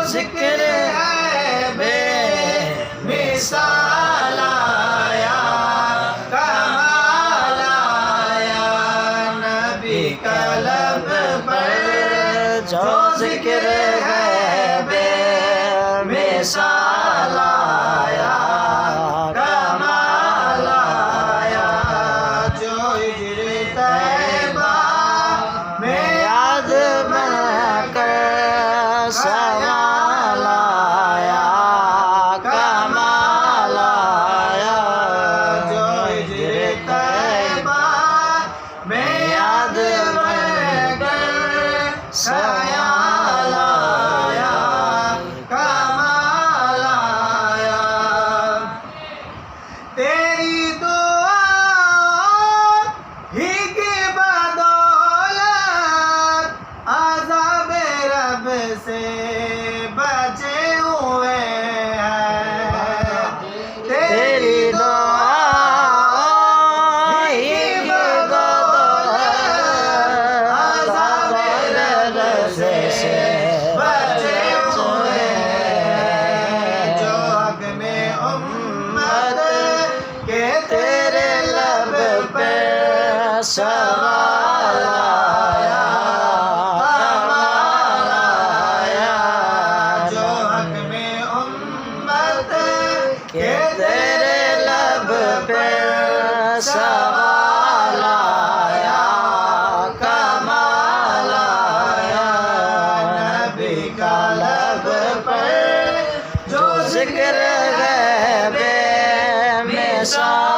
जिक्र है बेमिसाल आया, कमाल आया नबी का लब पर जो जिक्र है बेमिसाल आया, कमाल आया जो हिजरे तैयबा में याद बनकर सवाल आया, कमाल आया जो हिजरे तैयबा में याद बनकर सवाल आया, कमाल आया तेरी दुआ ही की बदौलत अज़ाब रब से बचे हुए हैं, तेरी दुआ ही की बदौलत अज़ाब रब से बचे हुए हैं, जो हक में उम्मत के तेरे लब पे सवाल आया, कमाल आया जो हक में उम्मत के तेरे लब पे सवाल आया, कमाल आया नबी का लब पर जो जिक्र है बेमिसाल